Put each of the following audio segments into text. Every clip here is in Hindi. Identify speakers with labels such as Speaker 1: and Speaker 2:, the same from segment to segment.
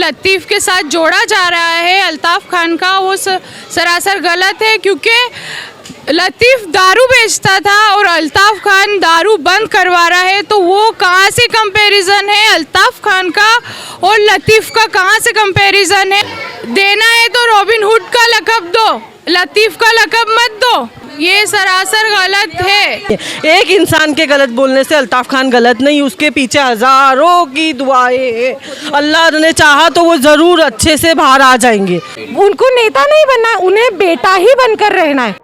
Speaker 1: लतीफ़ के साथ जोड़ा जा रहा है अल्ताफ़ खान का, वो सरासर गलत है। क्योंकि लतीफ़ दारू बेचता था और अल्ताफ़ खान दारू बंद करवा रहा है, तो वो कहाँ से कंपैरिजन है? अल्ताफ़ खान का और लतीफ़ का कहाँ से कंपैरिजन है? देना है तो रॉबिन हुड का लक़ब दो, लतीफ़ का लक़ब मत दो। ये सरासर गलत है।
Speaker 2: एक इंसान के गलत बोलने से अल्ताफ़ खान गलत नहीं, उसके पीछे हज़ारों की दुआएं हैं। अल्लाह ने चाहा तो वो ज़रूर अच्छे से बाहर आ जाएंगे।
Speaker 3: उनको नेता नहीं बनना है, उन्हें बेटा ही बनकर रहना है।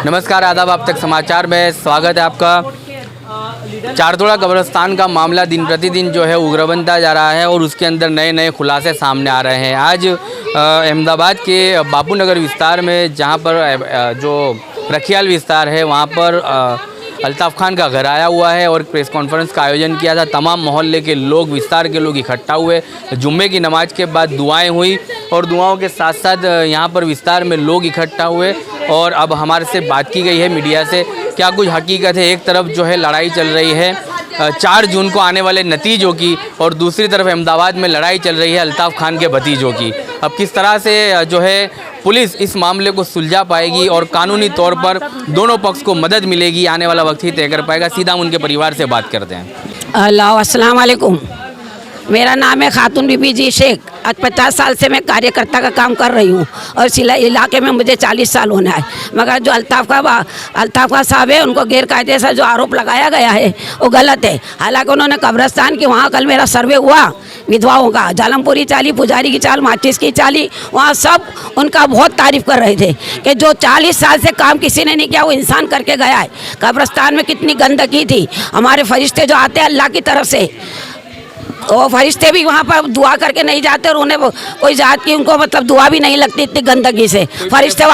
Speaker 4: नमस्कार, आदाब, आप तक समाचार में स्वागत है आपका। चारतोड़ा कब्रिस्तान का मामला दिन प्रतिदिन जो है उग्र बनता जा रहा है और उसके अंदर नए नए खुलासे सामने आ रहे हैं। आज अहमदाबाद के बापू नगर विस्तार में, जहां पर जो रखियाल विस्तार है, वहां पर अल्ताफ़ खान का घर आया हुआ है और प्रेस कॉन्फ्रेंस का आयोजन किया था। तमाम मोहल्ले के लोग, विस्तार के लोग इकट्ठा हुए। जुम्मे की नमाज के बाद दुआएं हुई और दुआओं के साथ साथ यहाँ पर विस्तार में लोग इकट्ठा हुए। और अब हमारे से बात की गई है मीडिया से, क्या कुछ हकीकत है। एक तरफ जो है लड़ाई चल रही है 4 जून को आने वाले नतीजों की, और दूसरी तरफ अहमदाबाद में लड़ाई चल रही है अल्ताफ़ खान के भतीजों की। अब किस तरह से जो है पुलिस इस मामले को सुलझा पाएगी और कानूनी तौर पर दोनों पक्ष को मदद मिलेगी, आने वाला वक्त ही तय कर पाएगा। सीधा हम उनके परिवार से बात करते हैं।
Speaker 5: अस्सलाम वालेकुम, मेरा नाम है खातून बीबी जी शेख। आज 50 साल से मैं कार्यकर्ता का काम कर रही हूँ और इस इलाके में मुझे 40 साल होना है। मगर जो अल्ताफ़ का साहब है, उनको गैरकायदे से जो आरोप लगाया गया है वो गलत है। हालांकि उन्होंने कब्रिस्तान की, वहाँ कल मेरा सर्वे हुआ विधवाओं का, जालमपुरी चाली, पुजारी की चाल, माचिस की चाली, वहाँ सब उनका बहुत तारीफ़ कर रहे थे कि जो 40 साल से काम किसी ने नहीं किया वो इंसान करके गया है। कब्रिस्तान में कितनी गंदगी थी। हमारे फरिश्ते जो आते हैं अल्लाह की तरफ से, वो फरिश्ते भी वहाँ पर दुआ करके नहीं जाते और उन्हें कोई जात की उनको मतलब दुआ भी नहीं लगती इतनी गंदगी से। फरिश्ते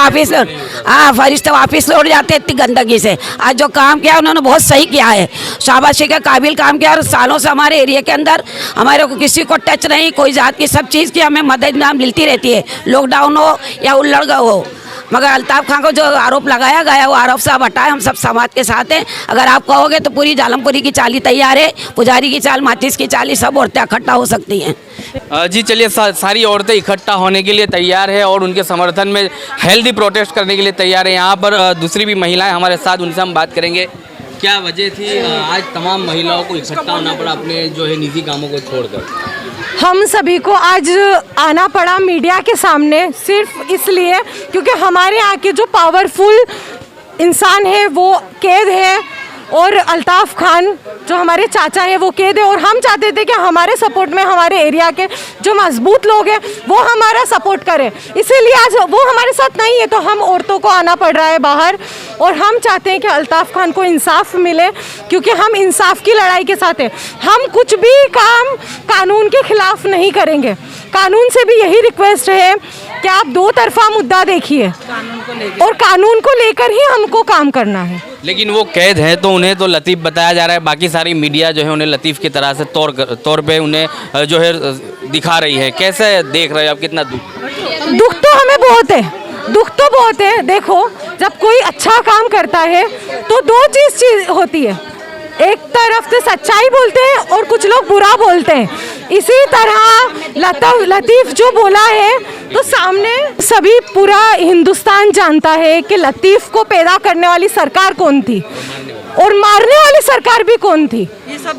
Speaker 5: वापस लौट जाते इतनी गंदगी से। आज जो काम किया उन्होंने बहुत सही किया है, शाबाशी के काबिल काम किया। और सालों से हमारे एरिया के अंदर हमारे को किसी को टच नहीं, कोई जात की, सब चीज़ की हमें मदद मिलती रहती है, लॉकडाउन हो या उल्लड़ हो। मगर अल्ताफ़ खान को जो आरोप लगाया गया वो आरोप से आप हटाए, हम सब समाज के साथ हैं। अगर आप कहोगे तो पूरी जालमपुरी की चाली तैयार है, पुजारी की चाल, माचिस की चाली, सब औरतें इकट्ठा हो सकती हैं।
Speaker 4: जी चलिए, सारी औरतें इकट्ठा होने के लिए तैयार है और उनके समर्थन में हेल्दी प्रोटेस्ट करने के लिए तैयार है। यहाँ पर दूसरी भी महिलाएं हमारे साथ, उनसे हम बात करेंगे। क्या वजह थी आज तमाम महिलाओं को इकट्ठा होना पड़ा अपने जो है निजी कामों को छोड़कर?
Speaker 3: हम सभी को आज आना पड़ा मीडिया के सामने सिर्फ इसलिए क्योंकि हमारे यहाँ के जो पावरफुल इंसान है वो कैद है और अल्ताफ़ खान जो हमारे चाचा है वो कैद है। और हम चाहते थे कि हमारे सपोर्ट में हमारे एरिया के जो मजबूत लोग हैं वो हमारा सपोर्ट करें, इसीलिए आज वो हमारे साथ नहीं है तो हम औरतों को आना पड़ रहा है बाहर। और हम चाहते हैं कि अल्ताफ़ खान को इंसाफ मिले, क्योंकि हम इंसाफ की लड़ाई के साथ हैं। हम कुछ भी काम कानून के खिलाफ नहीं करेंगे। कानून से भी यही रिक्वेस्ट है कि आप दो तरफा मुद्दा देखिए और कानून को लेकर ही हमको काम करना है।
Speaker 4: लेकिन वो कैद है तो उन्हें तो लतीफ़ बताया जा रहा है, बाकी सारी मीडिया जो है उन्हें लतीफ़ की तरह से तौर पे उन्हें जो है दिखा रही है। कैसे देख रहे हो आप? कितना दुख
Speaker 3: तो हमें बहुत है, दुख तो बहुत है। देखो, जब कोई अच्छा काम करता है तो दो चीज़ होती है, एक तरफ से सच्चाई बोलते हैं और कुछ लोग बुरा बोलते हैं। इसी तरह लतीफ़ जो बोला है तो सामने सभी पूरा हिंदुस्तान जानता है कि लतीफ़ को पैदा करने वाली सरकार कौन थी और मारने वाली सरकार भी कौन थी।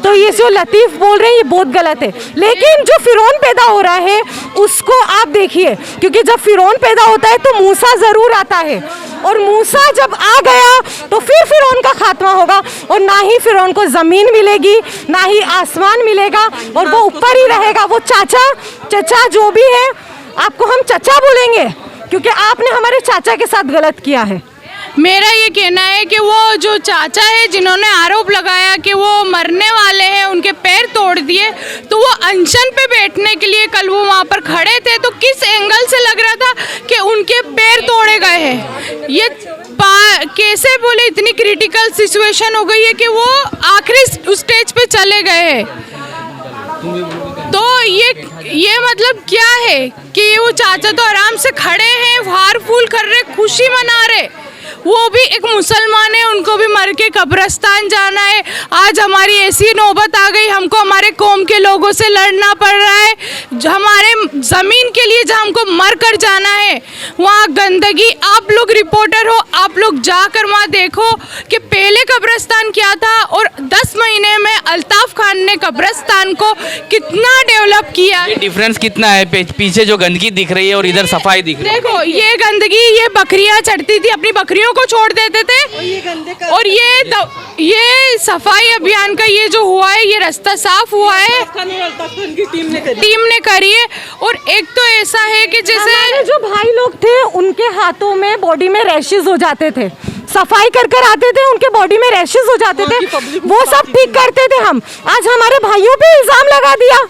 Speaker 3: तो ये जो लतीफ़ बोल रहे हैं ये बहुत गलत है। लेकिन जो फिरौन पैदा हो रहा है उसको आप देखिए, क्योंकि जब फिरौन पैदा होता है तो मूसा ज़रूर आता है, और मूसा जब आ गया तो फिर फिरौन का खात्मा होगा, और ना ही फिरौन को ज़मीन मिलेगी ना ही आसमान मिलेगा, और वो ऊपर ही रहेगा। वो चचा जो भी है, आपको हम चचा बोलेंगे क्योंकि आपने हमारे चाचा के साथ गलत किया है।
Speaker 1: मेरा ये कहना है कि वो जो चाचा है जिन्होंने आरोप लगाया कि वो मरने वाले हैं, उनके पैर तोड़ दिए, तो वो अनशन पे बैठने के लिए कल वो वहाँ पर खड़े थे, तो किस एंगल से लग रहा था कि उनके पैर तोड़े गए हैं। ये कैसे बोले, इतनी क्रिटिकल सिचुएशन हो गई है कि वो आखिरी स्टेज पे चले गए हैं। तो ये मतलब क्या है कि वो चाचा तो आराम से खड़े हैं, हार फूल कर रहे, खुशी मना रहे, वो भी एक मुसलमान है, उनको भी मर के कब्रिस्तान जाना है। आज हमारी ऐसी नौबत आ गई, हमको हमारे कौम के लोगों से लड़ना पड़ रहा है, हमारे ज़मीन के लिए जहाँ हमको मर कर जाना है। वहाँ गंदगी, आप लोग रिपोर्टर हो, आप लोग जाकर वहाँ देखो कि पहले कब्रिस्तान क्या था और 10 महीने में अल्ताफ़ खान ने कब्रिस्तान को कितना डेवलप किया।
Speaker 4: ये डिफरेंस कितना है, पीछे जो गंदगी दिख रही है और इधर सफाई दिख रही है।
Speaker 1: देखो ये गंदगी, ये बकरियां चढ़ती थी, अपनी बकरियों को छोड़ देते थे, और ये सफाई अभियान का ये जो हुआ है, ये रास्ता साफ हुआ है, टीम ने करी है। और एक तो ऐसा है कि जैसे
Speaker 3: जो भाई लोग थे उनके हाथों में, बॉडी में रैशेज हो जाते थे, सफाई कर आते थे, उनके बॉडी में रैशेज हो जाते थे, वो सब ठीक करते थे हम। आज हमारे भाइयों पे इल्जाम लगा दिया।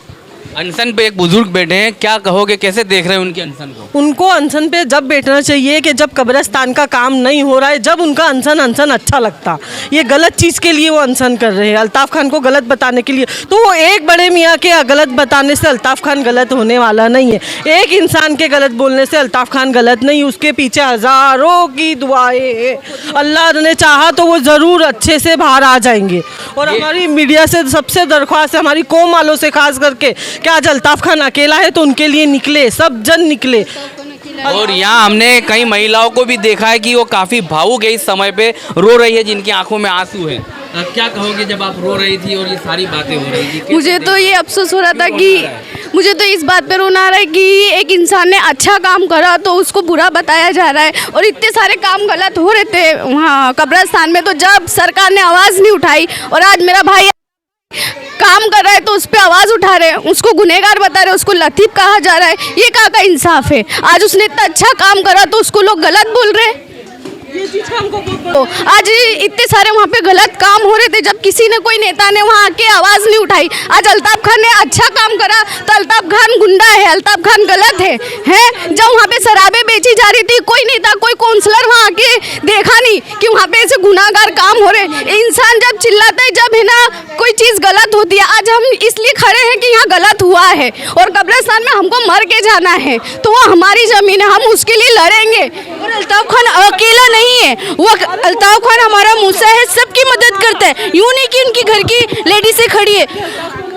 Speaker 4: अनशन पे एक बुजुर्ग बैठे हैं, क्या कहोगे, कैसे देख रहे हैं उनके अनशन को?
Speaker 2: उनको अनशन पे जब बैठना चाहिए कि जब कब्रिस्तान का काम नहीं हो रहा है, जब उनका अनशन अच्छा लगता। ये गलत चीज़ के लिए वो अनशन कर रहे हैं, अल्ताफ़ खान को गलत बताने के लिए। तो वो एक बड़े मियाँ के गलत बताने से अल्ताफ़ खान गलत होने वाला नहीं है। एक इंसान के गलत बोलने से अल्ताफ़ खान गलत नहीं, उसके पीछे हज़ारों की दुआएं हैं। अल्लाह ने चाहा तो वो ज़रूर अच्छे से बाहर आ जाएंगे। और हमारी मीडिया से सबसे दरख्वास्त है, हमारी कौम वालों से खास करके, कि आज अल्ताफ़ खान अकेला है तो उनके लिए निकले, सब जन निकले।
Speaker 4: और यहाँ हमने कई महिलाओं को भी देखा है कि वो काफ़ी भावुक है, इस समय पे रो रही है, जिनकी आंखों में आंसू है। क्या कहोगे जब आप रो रही थी और ये सारी बातें हो रही थी?
Speaker 6: मुझे तो ये अफसोस हो रहा था कि मुझे तो इस बात पे रोना आ रहा है कि एक इंसान ने अच्छा काम करा तो उसको बुरा बताया जा रहा है, और इतने सारे काम गलत हो रहे थे वहाँ कब्रिस्तान में, तो जब सरकार ने आवाज़ नहीं उठाई, और आज मेरा भाई काम कर रहा है तो उस पर आवाज़ उठा रहे हैं, उसको गुनहगार बता रहे हैं, उसको लतीफ़ कहा जा रहा है। ये कहाँ का इंसाफ है? आज उसने इतना अच्छा काम करा तो उसको लोग गलत बोल रहे हैं। तो आज इतने सारे वहाँ पे गलत काम हो रहे थे, जब किसी ने, कोई नेता ने वहाँ आके आवाज़ नहीं उठाई। आज अल्ताफ़ खान ने अच्छा काम करा तो अल्ताफ़ खान गुंडा है, अल्ताफ़ खान गलत है। जब वहाँ पे शराबें बेची जा रही थी, कोई नेता, कोई काउंसलर वहाँ आके देखा नहीं कि वहाँ पे ऐसे गुनाहगार काम हो रहे। इंसान जब चिल्लाता है, जब है ना कोई चीज़ गलत होती है। आज हम इसलिए खड़े हैं कि यहाँ गलत हुआ है और कब्रिस्तान में हमको मर के जाना है, तो वो हमारी ज़मीन है, हम उसके लिए लड़ेंगे। और अल्ताफ़ खान अकेला नहीं है, वो अल्ताफ़ खान हमारा मूसा है, सबकी मदद करता है। यूँ नहीं कि उनकी घर की लेडी से खड़ी है,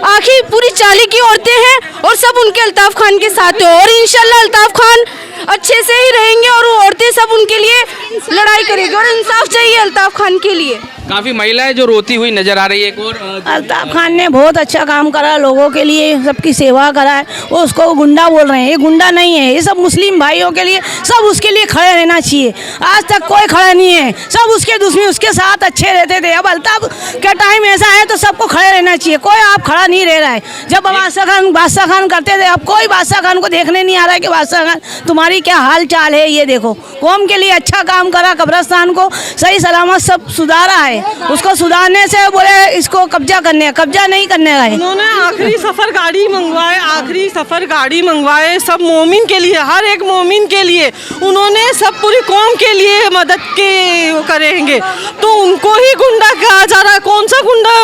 Speaker 6: आखिर पूरी चाली की औरतें हैं और सब उनके अल्ताफ़ खान के साथ है। और इंशाल्लाह अल्ताफ़ खान अच्छे से ही रहेंगे और वो औरतें सब उनके लिए लड़ाई करेगी, और इंसाफ चाहिए अल्ताफ़ खान के लिए।
Speaker 4: काफ़ी महिलाएं जो रोती हुई नजर आ रही है। एक और
Speaker 5: अल्ताफ़ खान ने बहुत अच्छा काम करा, लोगों के लिए सबकी सेवा करा है। वो उसको गुंडा बोल रहे हैं, ये गुंडा नहीं है, ये सब मुस्लिम भाइयों के लिए, सब उसके लिए खड़े रहना चाहिए। आज तक कोई खड़ा नहीं है, सब उसके दुश्मन उसके साथ अच्छे रहते थे। अब अल्ताफ़ का टाइम ऐसा है तो सबको खड़े रहना चाहिए, कोई आप खड़ा नहीं रह रहा है। जब बादशाह खान करते थे, अब कोई बादशाह खान को देखने नहीं आ रहा है कि बादशाह खान तुम्हारी क्या हाल चाल है। ये देखो, कौम के लिए अच्छा काम करा, कब्रिस्तान को सही सलामत सब सुधारा है। उसको सुधारने से बोले इसको कब्जा नहीं करने का है।
Speaker 2: उन्होंने आखिरी सफ़र गाड़ी मंगवाए सब मोमिन के लिए, हर एक मोमिन के लिए। उन्होंने सब पूरी कौम के लिए मदद के वो करेंगे, तो उनको ही गुंडा कहा जा रहा है। कौन सा गुंडा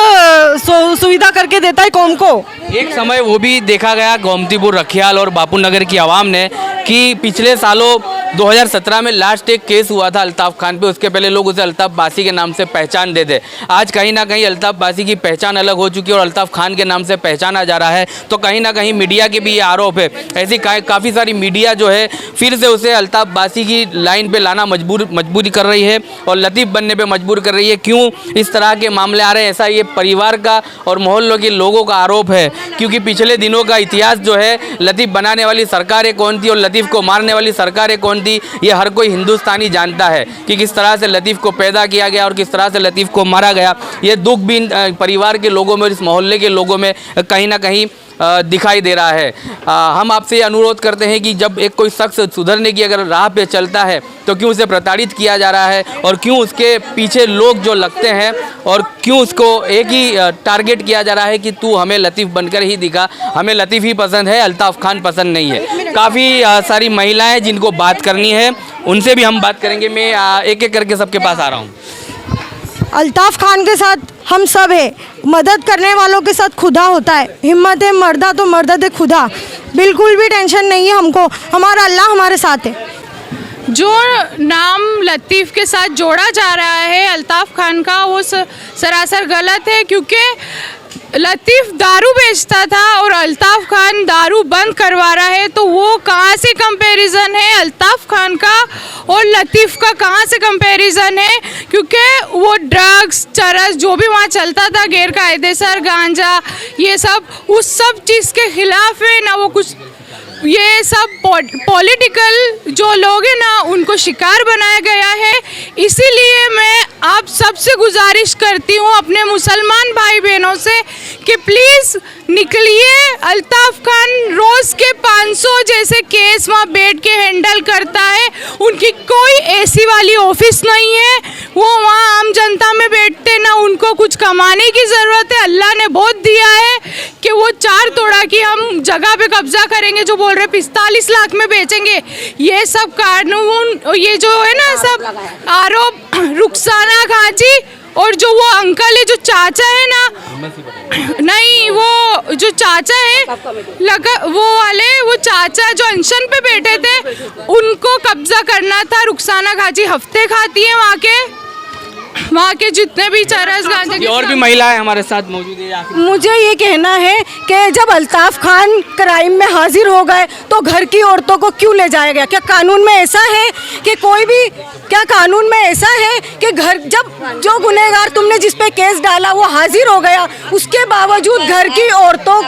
Speaker 2: सुविधा करके देता है कौम को।
Speaker 4: एक समय वो भी देखा गया गोमतीपुर, रखियाल और बापू नगर की आवाम ने कि पिछले सालों 2017 में लास्ट एक केस हुआ था अल्ताफ़ खान पे। उसके पहले लोग उसे अल्ताफ़ बासी के नाम से पहचानते थे। आज कहीं ना कहीं अल्ताफ़ बासी की पहचान अलग हो चुकी है और अल्ताफ़ खान के नाम से पहचाना जा रहा है। तो कहीं ना कहीं मीडिया के भी ये आरोप है, ऐसी काफ़ी सारी मीडिया जो है फिर से उसे अल्ताफ़ बासी की लाइन पे लाना मजबूरी कर रही है और लतीफ़ बनने पे मजबूर कर रही है। क्यों इस तरह के मामले आ रहे हैं, ऐसा ये परिवार का और मोहल्लों के लोगों का आरोप है। क्योंकि पिछले दिनों का इतिहास जो है, लतीफ़ बनाने वाली सरकारें कौन थी और लतीफ़ को मारने वाली सरकारें कौन थी, ये हर कोई हिंदुस्तानी जानता है कि किस तरह से लतीफ़ को पैदा किया गया और किस तरह से लतीफ़ को मारा गया। ये दुख भी परिवार के लोगों में और इस मोहल्ले के लोगों में कहीं ना कहीं दिखाई दे रहा है। हम आपसे ये अनुरोध करते हैं कि जब एक कोई शख्स सुधरने की अगर राह पे चलता है तो क्यों उसे प्रताड़ित किया जा रहा है और क्यों उसके पीछे लोग जो लगते हैं और क्यों उसको एक ही टारगेट किया जा रहा है कि तू हमें लतीफ़ बनकर ही दिखा, हमें लतीफ़ ही पसंद है, अल्ताफ़ खान पसंद नहीं है। काफ़ी सारी महिलाएं जिनको बात करनी है उनसे भी हम बात करेंगे। मैं एक एक करके सबके पास आ रहा हूँ।
Speaker 3: अल्ताफ़ खान के साथ हम सब है, मदद करने वालों के साथ खुदा होता है। हिम्मत है मर्दा तो मर्दत है खुदा। बिल्कुल भी टेंशन नहीं है हमको, हमारा अल्लाह हमारे साथ है।
Speaker 1: जो नाम लतीफ़ के साथ जोड़ा जा रहा है अल्ताफ़ खान का, वो सरासर गलत है। क्योंकि लतीफ़ दारू बेचता था और अल्ताफ़ खान दारू बंद करवा रहा है, तो वो कहाँ से कंपैरिजन है अल्ताफ़ खान का और लतीफ़ का, कहाँ से कंपैरिजन है? क्योंकि वो ड्रग्स चरस जो भी वहाँ चलता था, गैर कायदेसर गांजा, ये सब उस सब चीज़ के खिलाफ है ना। वो कुछ ये सब पॉलिटिकल जो लोग हैं ना, उनको शिकार बनाया गया है। इसीलिए मैं आप सबसे गुजारिश करती हूँ अपने मुसलमान भाई बहनों से कि प्लीज़ निकलिए। अल्ताफ़ खान रोज़ के 500 जैसे केस वहाँ बैठ के हैंडल करता है। उनकी कोई एसी वाली ऑफिस नहीं है, वो वहाँ आम जनता में बैठते ना। उनको कुछ कमाने की ज़रूरत है। अल्लाह ने बहुत दिया है कि वो 4 तोड़ा की हम जगह पे कब्जा करेंगे, जो बोल रहे 45 लाख में बेचेंगे। ये सब कानून, ये जो है ना सब आरोप, रुखसाना खाची और जो वो अंकल है, जो चाचा है ना, नहीं वो जो चाचा है वो वाले, वो चाचा जो अनशन पे बैठे थे, उनको कब्जा करना था। रुखसाना खाची हफ्ते खाती है वहाँ के जितने भी चरस गांजे के।
Speaker 4: और भी महिलाएं हमारे साथ मौजूद है।
Speaker 3: मुझे ये कहना है कि जब अल्ताफ़ खान क्राइम में हाजिर हो गए तो घर की औरतों को क्यों ले जाया गया? क्या कानून में ऐसा है कि कोई भी, क्या कानून में ऐसा है कि घर, जब जो गुनहगार तुमने जिस पे केस डाला वो हाजिर हो गया, उसके बावजूद घर की औरतों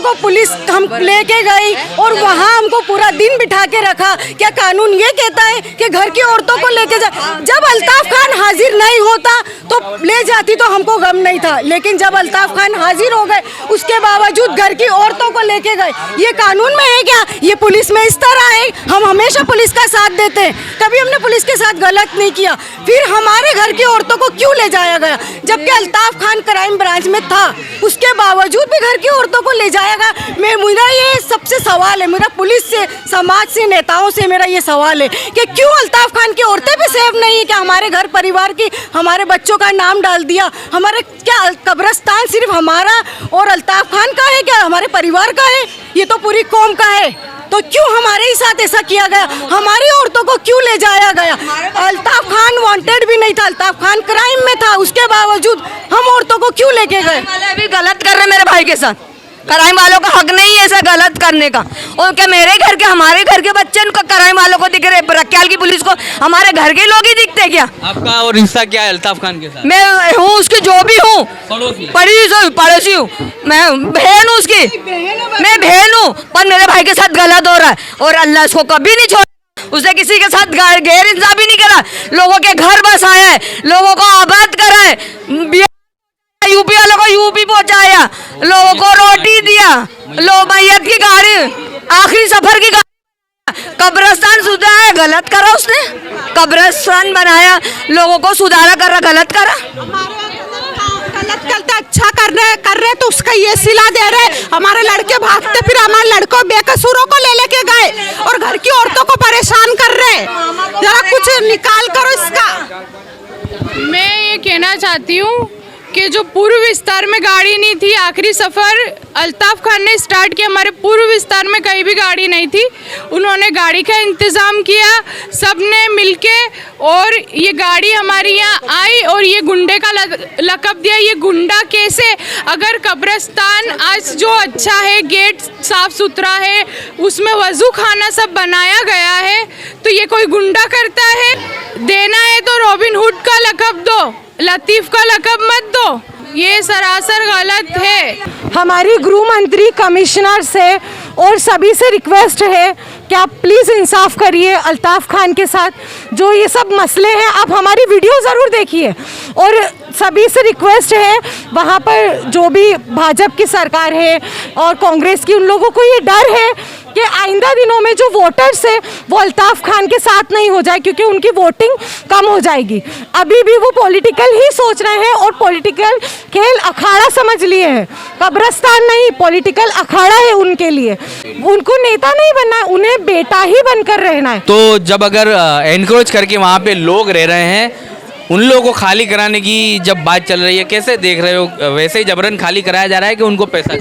Speaker 3: को पुलिस हम लेके गई और वहाँ हमको पूरा दिन बिठा के रखा? क्या कानून ये कहता है कि घर की औरतों को लेके जाए? जब अल्ताफ़ खान हाजिर नहीं होता तो ले जाती तो हमको गम नहीं था, लेकिन जब अल्ताफ़ खान हाजिर हो गए उसके बावजूद घर की औरतों को लेके गए। ये कानून में है क्या? ये पुलिस में इस तरह है? हम हमेशा पुलिस का साथ देते हैं, कभी हमने पुलिस के साथ गलत नहीं किया। फिर हमारे घर की औरतों को क्यों ले जाया गया? जबकि अल्ताफ़ खान क्राइम ब्रांच में था, उसके बावजूद भी घर की औरतों को ले जाया गया। मेरा ये सबसे सवाल है, मेरा पुलिस से, समाज से, नेताओं से मेरा ये सवाल है कि क्यों अल्ताफ़ खान की औरतें भी सेफ नहीं है? क्या हमारे घर परिवार की, हमारे बच्चों का नाम डाल दिया? हमारे क्या कब्रिस्तान सिर्फ हमारा और अल्ताफ़ खान का है? क्या हमारे परिवार का है? ये तो पूरी कौम का है। तो क्यों हमारे ही साथ ऐसा किया गया? हमारी औरतों को क्यों ले जाया गया? अल्ताफ़ खान वांटेड भी नहीं था, अल्ताफ़ खान क्राइम में था, उसके बावजूद हम औरतों को क्यों लेके गए?
Speaker 7: अभी गलत कर रहे मेरे भाई के साथ। क्राइम वालों का हक नहीं है ऐसा गलत करने का। और क्या मेरे घर के, हमारे घर के बच्चे उनको क्राइम वालों को दिख रहे, रखियाल की पुलिस को हमारे घर के लोग ही दिखते क्या?
Speaker 4: आपका और रिश्ता क्या है अल्ताफ़ खान के साथ?
Speaker 7: मैं हूँ उसकी जो भी हूँ, पड़ोसी हूँ, मैं बहन हूँ उसकी, मैं बहन हूँ। पर मेरे भाई के साथ गलत हो रहा है और अल्लाह उसको कभी नहीं छोड़ा। उसने किसी के साथ गैर इंसाफी नहीं करा, लोगों के घर बसाया है, लोगों को आबाद करा है, यूपी वालों को यूपी पहुंचाया, लोगों को रोटी दिया, मैयत की गाड़ी, आखिरी सफर की गाड़ी, कब्रिस्तान सुधारा, गलत करा उसने, कब्रिस्तान बनाया, लोगों को सुधारा कर रहा, गलत करा।
Speaker 3: गलत करते अच्छा कर रहे तो उसका ये सिला दे रहे। हमारे लड़के भागते फिर हमारे लड़कों बेकसूरों को ले लेके गए और घर की औरतों को परेशान कर रहे। जरा कुछ निकाल करो इसका।
Speaker 1: मैं ये कहना चाहती हूँ के जो पूर्व विस्तार में गाड़ी नहीं थी, आखिरी सफ़र अल्ताफ़ खान ने स्टार्ट किया, हमारे पूर्व विस्तार में कहीं भी गाड़ी नहीं थी, उन्होंने गाड़ी का इंतज़ाम किया सब ने मिलके, और ये गाड़ी हमारी यहाँ आई और ये गुंडे का लक़ब दिया। ये गुंडा कैसे, अगर कब्रिस्तान आज जो अच्छा है, गेट साफ़ सुथरा है, उसमें वज़ू खाना सब बनाया गया है, तो ये कोई गुंडा करता है? देना है तो रॉबिन हुड का लक़ब दो, लतीफ़ का लक़ब मत दो, ये सरासर गलत है।
Speaker 3: हमारी गृह मंत्री, कमिश्नर से और सभी से रिक्वेस्ट है कि आप प्लीज़ इंसाफ करिए अल्ताफ़ खान के साथ। जो ये सब मसले हैं, आप हमारी वीडियो ज़रूर देखिए, और सभी से रिक्वेस्ट है, वहाँ पर जो भी भाजपा की सरकार है और कांग्रेस की, उन लोगों को ये डर है कि आइंदा दिनों में जो वोटर्स है वो अल्ताफ़ खान के साथ नहीं हो जाए, क्योंकि उनकी वोटिंग कम हो जाएगी। अभी भी वो पॉलिटिकल ही सोच रहे हैं और पॉलिटिकल खेल अखाड़ा समझ लिए हैं, कब्रिस्तान नहीं, पॉलिटिकल अखाड़ा है उनके लिए। उनको नेता नहीं बनना है, उन्हें बेटा ही बनकर रहना है।
Speaker 4: तो जब अगर एनक्रोच करके वहाँ पे लोग रह रहे हैं, उन लोगों को खाली कराने की जब बात चल रही है, कैसे देख रहे हो? वैसे ही जबरन खाली कराया जा रहा है कि उनको पैसा?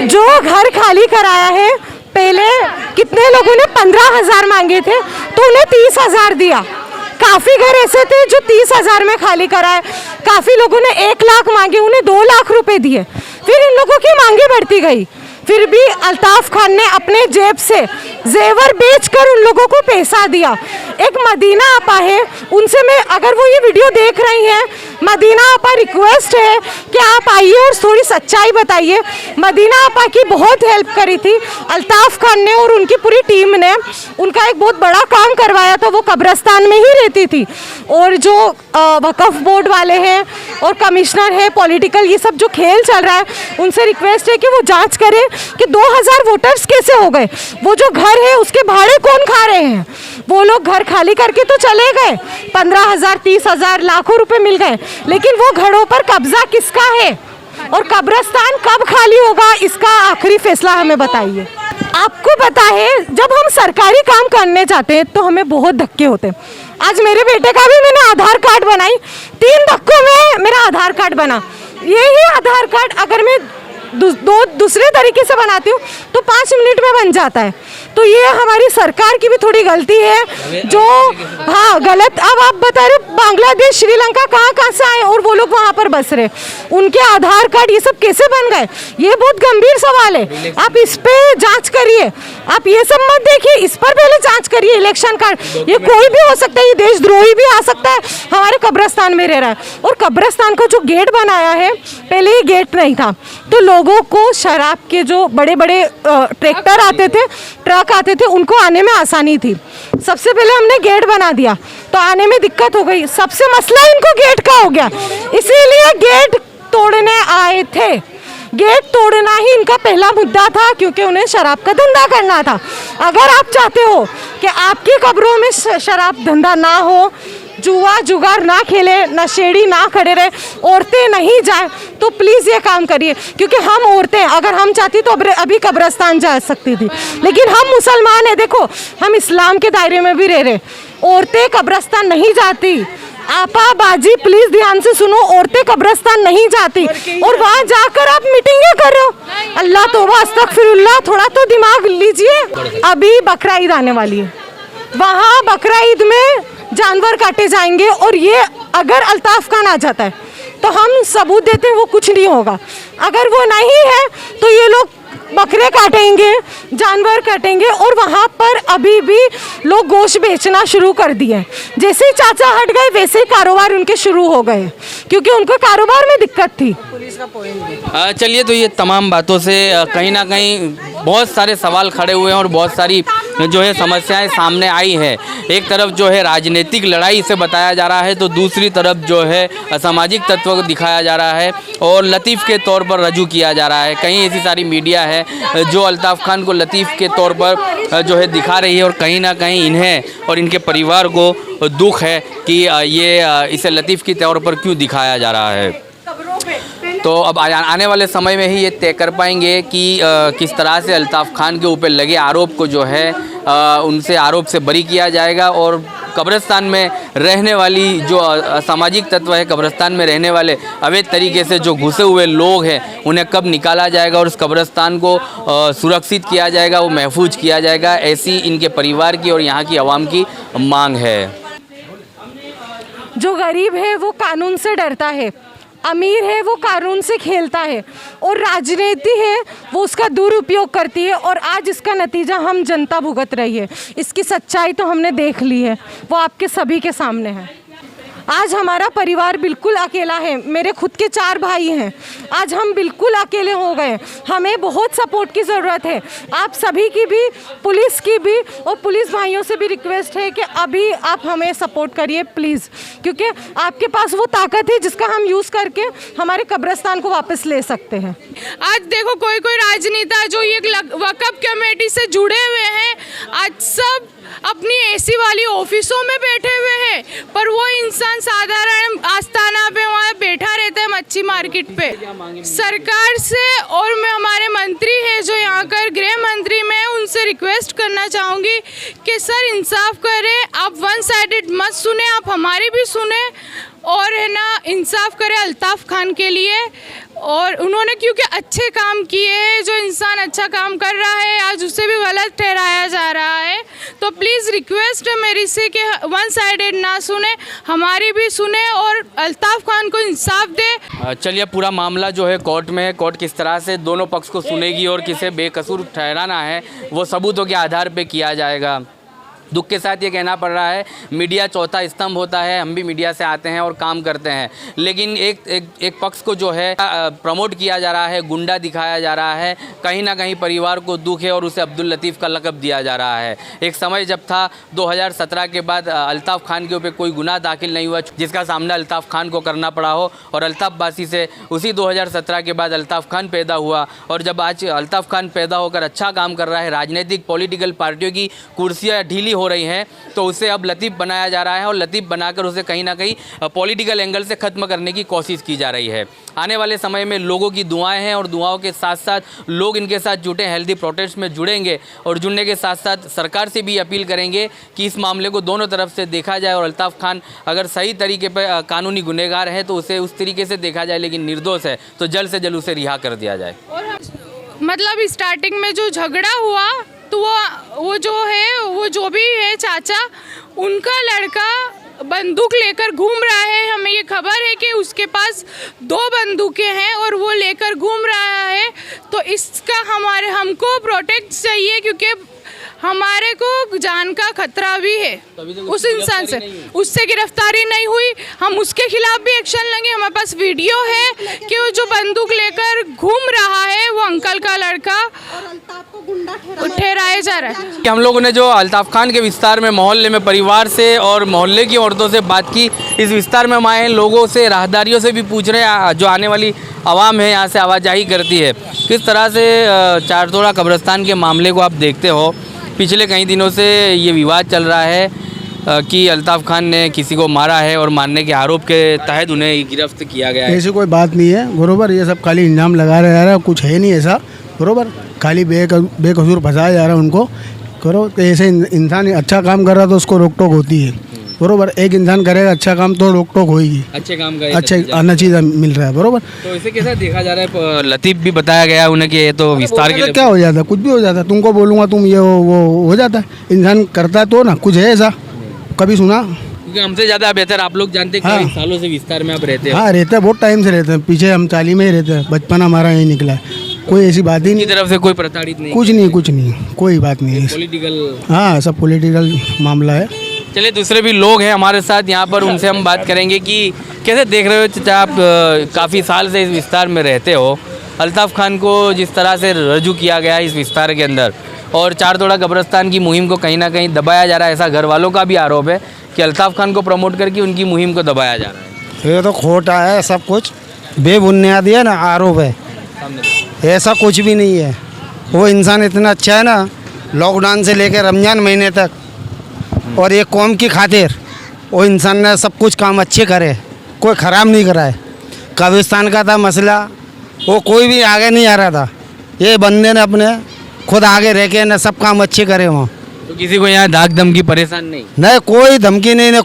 Speaker 3: जो घर खाली कराया है, पहले कितने लोगों ने 15,000 मांगे थे तो उन्हें 30,000 दिया। काफ़ी घर ऐसे थे जो 30,000 में खाली कराए, काफ़ी लोगों ने 1 लाख मांगे, उन्हें 2 लाख रुपए दिए। फिर इन लोगों की मांगे बढ़ती गई, फिर भी अल्ताफ़ खान ने अपने जेब से जेवर बेचकर उन लोगों को पैसा दिया। एक मदीना आपा है, उनसे मैं, अगर वो ये वीडियो देख रही हैं, मदीना आपा रिक्वेस्ट है कि आप आइए और थोड़ी सच्चाई बताइए। मदीना आपा की बहुत हेल्प करी थी अल्ताफ़ खान ने और उनकी पूरी टीम ने, उनका एक बहुत बड़ा काम करवाया था। वो कब्रिस्तान में ही रहती थी, और जो वक़फ़ बोर्ड वाले हैं और कमिश्नर है पॉलिटिकल, ये सब जो खेल चल रहा है, उनसे रिक्वेस्ट है कि वो जांच करें कि 2000 वोटर्स कैसे हो गए। वो जो घर है उसके भाड़े कौन खा रहे हैं? वो लोग घर खाली करके तो चले गए, 15,000 30,000 लाखों रुपए मिल गए, लेकिन वो घरों पर कब्जा किसका है? और कब्रिस्तान कब खाली होगा, इसका आखिरी फैसला हमें बताइए। आपको पता है, जब हम सरकारी काम करने जाते हैं तो हमें बहुत धक्के होते हैं। आज मेरे बेटे का भी मैंने आधार कार्ड बनाई, 3 धक्कों में मेरा आधार कार्ड बना। यही आधार कार्ड अगर मैं दूसरे तरीके से बनाती हूँ तो 5 मिनट में बन जाता है। तो ये हमारी सरकार की भी थोड़ी गलती है, जो हाँ गलत। अब आप बता रहे बांग्लादेश, श्रीलंका कहाँ से आए और वो लोग वहाँ पर बस रहे, उनके आधार कार्ड ये सब कैसे बन गए? ये बहुत गंभीर सवाल है, आप इस पे जांच करिए। आप ये सब मत देखिए, इस पर पहले जांच करिए। इलेक्शन कार्ड, ये कोई भी हो सकता है, ये देशद्रोही भी आ सकता है, हमारे कब्रिस्तान में रह रहा है। और कब्रिस्तान का जो गेट बनाया है, पहले ये गेट नहीं था, तो लोगों को शराब के जो बड़े बड़े ट्रैक्टर आते थे, ट्रक आते थे, उनको आने में आसानी थी। सबसे पहले हमने गेट बना दिया तो आने में दिक्कत हो गई, सबसे मसला इनको गेट का हो गया, इसीलिए गेट तोड़ने आए थे। गेट तोड़ना ही इनका पहला मुद्दा था, क्योंकि उन्हें शराब का धंधा करना था। अगर आप चाहते हो कि आपकी कब्रों में शराब धंधा ना हो, जुआ जुगार ना खेले, नशेड़ी ना खड़े रहे, औरतें नहीं जाए, तो प्लीज़ ये काम करिए। क्योंकि हम औरतें, अगर हम चाहती तो अभी कब्रिस्तान जा सकती थी, लेकिन हम मुसलमान हैं, देखो हम इस्लाम के दायरे में भी रह रहे, औरतें कब्रिस्तान नहीं जाती। आपा बाजी प्लीज ध्यान से सुनो, औरतें कब्रिस्तान नहीं जाती, और वहाँ जाकर आप मीटिंगें कर रहे हो। अल्लाह तौबा अस्तगफिरुल्लाह, थोड़ा तो दिमाग लीजिए। अभी बकरा ईद आने वाली है, वहाँ बकरा ईद में जानवर काटे जाएंगे, और ये अगर अल्ताफ़ खान आ जाता है तो हम सबूत देते हैं वो कुछ नहीं होगा। अगर वो नहीं है तो ये लोग बकरे काटेंगे, जानवर काटेंगे, और वहाँ पर अभी भी लोग गोश्त बेचना शुरू कर दिए। जैसे ही चाचा हट गए वैसे ही कारोबार उनके शुरू हो गए, क्योंकि उनको कारोबार में दिक्कत थी।
Speaker 4: चलिए, तो ये तमाम बातों से कहीं ना कहीं बहुत सारे सवाल खड़े हुए हैं और बहुत सारी जो है समस्याएं सामने आई है। एक तरफ जो है राजनीतिक लड़ाई से बताया जा रहा है, तो दूसरी तरफ जो है असामाजिक तत्व को दिखाया जा रहा है और लतीफ़ के तौर पर रजू किया जा रहा है। कहीं ऐसी सारी मीडिया है जो अल्ताफ़ खान को लतीफ़ के तौर पर जो है दिखा रही है, और कहीं ना कहीं इन्हें और इनके परिवार को दुख है कि ये इसे लतीफ़ के तौर पर क्यों दिखाया जा रहा है। तो अब आने वाले समय में ही ये तय कर पाएंगे कि किस तरह से अल्ताफ़ खान के ऊपर लगे आरोप को जो है उनसे आरोप से बरी किया जाएगा और कब्रिस्तान में रहने वाली जो असामाजिक तत्व है, कब्रिस्तान में रहने वाले अवैध तरीके से जो घुसे हुए लोग हैं, उन्हें कब निकाला जाएगा और उस कब्रिस्तान को सुरक्षित किया जाएगा, वो महफूज किया जाएगा, ऐसी इनके परिवार की और यहाँ की आवाम की मांग है।
Speaker 3: जो गरीब है वो कानून से डरता है, अमीर है वो कानून से खेलता है, और राजनीति है वो उसका दुरुपयोग करती है, और आज इसका नतीजा हम जनता भुगत रही है। इसकी सच्चाई तो हमने देख ली है, वो आपके सभी के सामने है। आज हमारा परिवार बिल्कुल अकेला है, मेरे खुद के 4 भाई हैं, आज हम बिल्कुल अकेले हो गए। हमें बहुत सपोर्ट की ज़रूरत है, आप सभी की भी, पुलिस की भी, और पुलिस भाइयों से भी रिक्वेस्ट है कि अभी आप हमें सपोर्ट करिए प्लीज़, क्योंकि आपके पास वो ताकत है जिसका हम यूज़ करके हमारे कब्रिस्तान को वापस ले सकते हैं।
Speaker 1: आज देखो कोई कोई राजनेता जो ये वक्फ कमेटी से जुड़े हुए हैं, आज सब अपनी एसी वाली ऑफिसों में बैठे हुए हैं, पर वो इंसान साधारण आस्थाना पे वहाँ बैठा रहता है मच्छी मार्केट पे। सरकार से और मैं हमारे मंत्री हैं जो यहाँ कर गृह मंत्री, मैं उनसे रिक्वेस्ट करना चाहूँगी कि सर इंसाफ करें, आप वन साइडेड मत सुने, आप हमारी भी सुने और है ना इंसाफ करें अल्ताफ़ खान के लिए। और उन्होंने क्योंकि अच्छे काम किए हैं, जो इंसान अच्छा काम कर रहा है आज उसे भी गलत ठहराया जा रहा है, तो प्लीज़ रिक्वेस्ट है मेरी से कि वन साइडेड ना सुने, हमारी भी सुने और अल्ताफ़ खान को इंसाफ दे।
Speaker 4: चलिए, पूरा मामला जो है कोर्ट में है, कोर्ट किस तरह से दोनों पक्ष को सुनेगी और किसे बेकसूर ठहराना है वो सबूतों के आधार पे किया जाएगा। दुख के साथ ये कहना पड़ रहा है, मीडिया चौथा स्तंभ होता है, हम भी मीडिया से आते हैं और काम करते हैं, लेकिन एक पक्ष को जो है प्रमोट किया जा रहा है, गुंडा दिखाया जा रहा है, कहीं ना कहीं परिवार को दुख है और उसे अब्दुल लतीफ़ का लक़ब दिया जा रहा है। एक समय जब था 2017 के बाद अल्ताफ़ खान के ऊपर कोई गुनाह दाखिल नहीं हुआ जिसका सामना अल्ताफ़ खान को करना पड़ा हो, और अल्ताफ़ बासी से उसी 2017 के बाद अल्ताफ़ खान पैदा हुआ, और जब आज अल्ताफ़ खान पैदा होकर अच्छा काम कर रहा है, राजनीतिक पॉलिटिकल पार्टियों की कुर्सियाँ ढीली हो रही हैं, तो उसे अब लतीफ़ बनाया जा रहा है और लतीफ़ बनाकर उसे कहीं ना कहीं पॉलिटिकल एंगल से ख़त्म करने की कोशिश की जा रही है। आने वाले समय में लोगों की दुआएं हैं और दुआओं के साथ साथ लोग इनके साथ जुटे, हेल्दी प्रोटेस्ट में जुड़ेंगे और जुड़ने के साथ साथ सरकार से भी अपील करेंगे कि इस मामले को दोनों तरफ से देखा जाए और अल्ताफ़ खान अगर सही तरीके पर कानूनी गुनहगार है तो उसे उस तरीके से देखा जाए, लेकिन निर्दोष है तो जल्द से जल्द उसे रिहा कर दिया जाए।
Speaker 1: और मतलब स्टार्टिंग में जो झगड़ा हुआ तो वो जो है, वो जो भी है चाचा, उनका लड़का बंदूक लेकर घूम रहा है, हमें ये खबर है कि उसके पास 2 बंदूकें हैं और वो लेकर घूम रहा है, तो इसका हमको प्रोटेक्ट चाहिए क्योंकि हमारे को जान का खतरा भी है उस इंसान से, उससे गिरफ्तारी नहीं हुई, हम उसके खिलाफ भी एक्शन लेंगे। हमारे पास वीडियो है कि वो जो बंदूक लेकर घूम रहा है वो अंकल का लड़का ठहराया जा रहा है।
Speaker 4: हम लोगों ने जो अल्ताफ़ खान के विस्तार में मोहल्ले में परिवार से और मोहल्ले की औरतों से बात की, इस विस्तार में हम आए हैं, लोगों से, राहदारियों से भी पूछ रहे हैं, जो आने वाली आवाम है यहाँ से आवाजाही करती है, किस तरह से चारतोड़ा कब्रिस्तान के मामले को आप देखते हो। पिछले कई दिनों से ये विवाद चल रहा है कि अल्ताफ़ खान ने किसी को मारा है और मारने के आरोप के तहत उन्हें गिरफ्त किया गया है।
Speaker 8: ऐसी कोई बात नहीं है, बरोबर, ये सब खाली इल्ज़ाम लगा रहा है, कुछ है नहीं ऐसा, बरोबर, खाली बेकसूर फंसाया जा रहा है उनको, करो। तो ऐसे इंसान अच्छा काम कर रहा तो उसको रोक टोक होती है, बरोबर। एक इंसान करेगा अच्छा काम तो रोक टोक होगी,
Speaker 4: अच्छे काम का
Speaker 8: अच्छे नतीजा मिल रहा है, बरोबर।
Speaker 4: तो इसे कैसा देखा जा रहा है? लतीफ़ भी बताया गया है उन्हें कि ये तो विस्तार के लिए
Speaker 8: क्या हो जाता है, कुछ भी हो जाता है, तुमको बोलूँगा तुम ये वो हो जाता है, इंसान करता है तो ना, कुछ है ऐसा कभी सुना?
Speaker 4: क्योंकि हमसे ज़्यादा बेहतर आप लोग जानते हैं, कई सालों से विस्तार में आप रहते हैं।
Speaker 8: हाँ, रहते हैं, बहुत टाइम से रहते हैं, पीछे हम चाली में ही रहते हैं, बचपन हमारा यही निकला है, कोई ऐसी बात ही नहीं,
Speaker 4: तरफ से कोई प्रताड़ित नहीं,
Speaker 8: कुछ नहीं, कोई बात नहीं है,
Speaker 4: पॉलिटिकल,
Speaker 8: हाँ सब पॉलिटिकल मामला है।
Speaker 4: चलिए, दूसरे भी लोग हैं हमारे साथ यहाँ पर, उनसे हम बात करेंगे कि कैसे देख रहे हो चाचा, आप काफ़ी साल से इस विस्तार में रहते हो, अल्ताफ़ खान को जिस तरह से रजू किया गया इस विस्तार के अंदर, और चारतोड़ा कब्रिस्तान की मुहिम को कहीं ना कहीं दबाया जा रहा है, ऐसा घर वालों का भी आरोप है कि अल्ताफ़ खान को प्रमोट करके उनकी मुहिम को दबाया जा रहा है।
Speaker 9: ये तो खोटा है, सब कुछ बेबुनियादी है ना, आरोप है, ऐसा कुछ भी नहीं है। वो इंसान इतना अच्छा है ना, लॉकडाउन से लेकर रमज़ान महीने तक, और ये कौम की खातिर वो इंसान ने सब कुछ काम अच्छे करे, कोई ख़राब नहीं करा है। कब्रिस्तान का था मसला, वो कोई भी आगे नहीं आ रहा था, ये बंदे ने अपने खुद आगे रह के ना सब काम अच्छे करे वहाँ,
Speaker 4: तो किसी को यहाँ धाक धमकी परेशान नहीं?
Speaker 9: नहीं, कोई धमकी नहीं, ना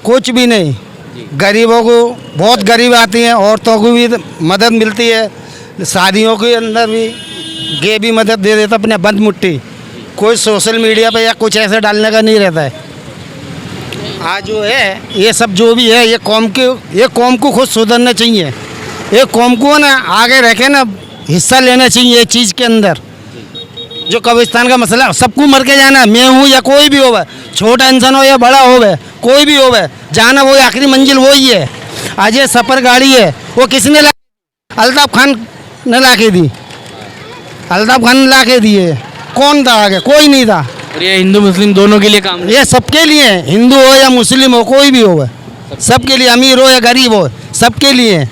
Speaker 9: कुछ भी नहीं। गरीबों को बहुत गरीब आती हैं, औरतों को भी मदद मिलती है, शादियों के अंदर भी गे भी मदद दे देता अपने बंद मुट्ठी। कोई सोशल मीडिया पे या कुछ ऐसे डालने का नहीं रहता है। आज जो है ये सब जो भी है ये कौम को खुद सुधरना चाहिए। ये कौम को ना आगे रह के ना हिस्सा लेना चाहिए ये चीज़ के अंदर। जो कब्रिस्तान का मसला, सबको मर के जाना, मैं हूँ या कोई भी हो, छोटा इंसान हो या बड़ा हो, कोई भी हो, जाना वो आखिरी मंजिल वही है। आज ये सफ़र गाड़ी है वो किसने ला? अल्ताफ़ खान ने ला के दी। अल्ताफ़ खान ने ला के दिए। कौन था आगे? कोई नहीं था।
Speaker 4: और ये हिंदू मुस्लिम दोनों के लिए काम,
Speaker 9: ये सबके लिए है, हिंदू हो या मुस्लिम हो, कोई भी हो, सबके लिए, अमीर हो या गरीब हो, सबके लिए।